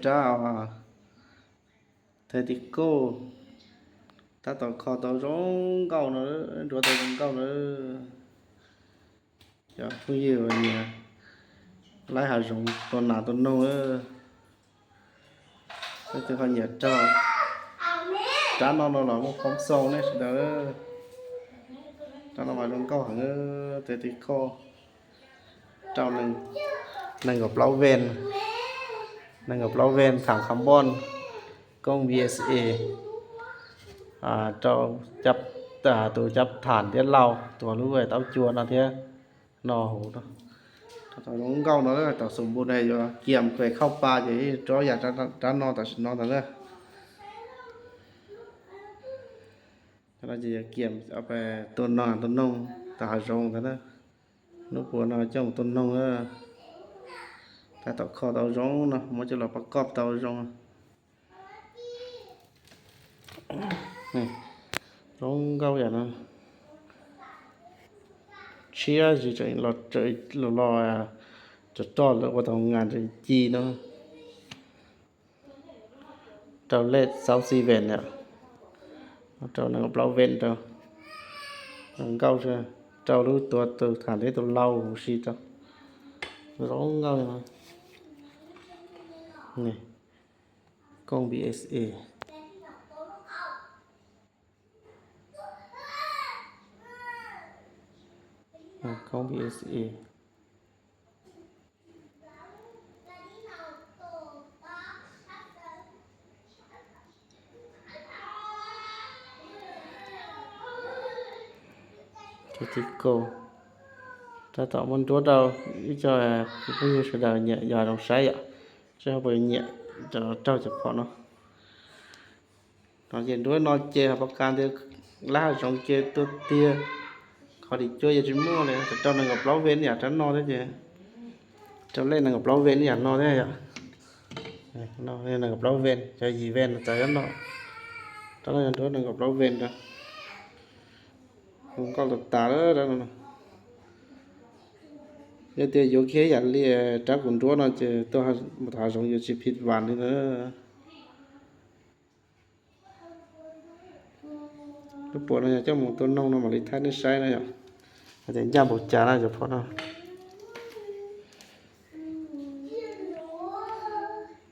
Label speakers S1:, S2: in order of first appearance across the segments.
S1: จ้าเทติโก้ถ้าต่อคอต่อร้องเก่าเนอะตัวต่อร้องเก่าเนอะจะพูดเยอะเนี่ยไล่หาร้องตัวหนาตัวโน้แล้วจะเขาเหยียดจ้าจ้านอนหน่อยมันพร้อมส่งเนี่ยเด้อจ้านอนมาร้องเก่าหังเทติโก้เจ้าหนึ่งกับเล้าเวนถังคาร์บอนกล้อง VSA เจ้าจับตัวจับฐานเทียนเราตัวรู้ไว้เต้าจวนนะเทียนอหูเนาะถ้าลงเก้าเนาะต่อสมบูรณ์ได้อยู่เกี่ยมเคยเข้าป่าอยู่ที่จ้ออยากจะนอนแต่นอนแต่เนี่ยถ้าเราจะเกี่ยมเอาไปต้นนอนต้นนงตาจงแต่เนี่ยนุปวดนอนจ้องต้นนงถ้าต่อคอเต้าจงเนาะมันจะเราประกอบเต้าจงร้องเก้าอย่างนั้นเชียร์จะเราจะรอจะจอดแล้วว่าทำงานจะจีเนาะเจ้าเล็ดเซาซีเวนเนี่ยเจ้านั่งกับเราเวนเจ้าเก้าใช่เจ้ารู้ตัวฐานที่ตัวเล่าชีเจ้าร้องเก้าอย่างนั้นนี่กล้อง BSAกล้อง BSA ที่โกถ้าต่อมันตัวเราจะผู้อยู่สุดาเนี่ยอย่าลองใช้จะไปเนี่ยจะเจ้าจะพอเนาะตอนเย็นด้วยนอนเจประการเดียวล่าสองเจตัวเตี้ยเขาดิช่วยจะมั่วเลยแต่เจ้านั่งกับเราเว้นอยากจะนอนได้เจเจ้าเล่นนั่งกับเราเว้นอยากนอนได้อะนอนเล่นนั่งกับเราเว้นจะยีเว้นแต่ก็นอนตอนนั้นตัวนั่งกับเราเว้นจ้ะผมก็หลับตาแล้วนั่นเดี๋ยวโยเคอยากเรียจับกุนตัวนั่นเจตัวมาถ่ายส่งอยู่ชีพิตวันนี่นะลูกปวดนะเจ้าหมูต้นน้องน้ำมันลิท่านี่ใช้นะจ๊ะอาจจะย่าบุจานะจะพอนะ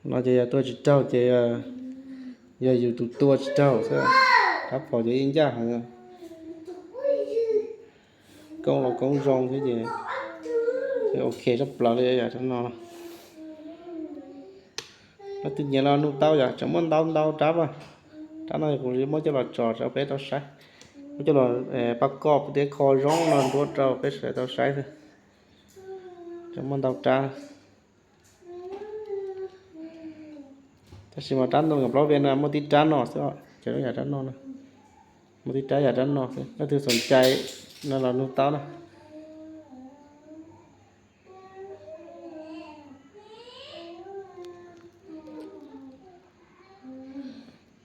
S1: เราจะตัวจิตเจ้าจะอย่าอยู่ตัวจิตเจ้าใช่ไหมถ้าพอจะยิ่งยากนะcông là công rong thế gì thì ok rất là đây vậy cho nó tự nhiên là nụ tao vậy chẳng muốn tao tráp à tráp này cũng mới cho là trò cho bé tao sai mới cho là bắt cọp để kho rong là đuốt cho bé sẽ tao sai thôi chẳng muốn tao tráp ta xin mà trán tôi gặp lão viên là một tí trán nọ chứ chỉ nó giả trán nọ nè một tí trái giả trán nọ nó thường sồn chạy nó là nụ tao nè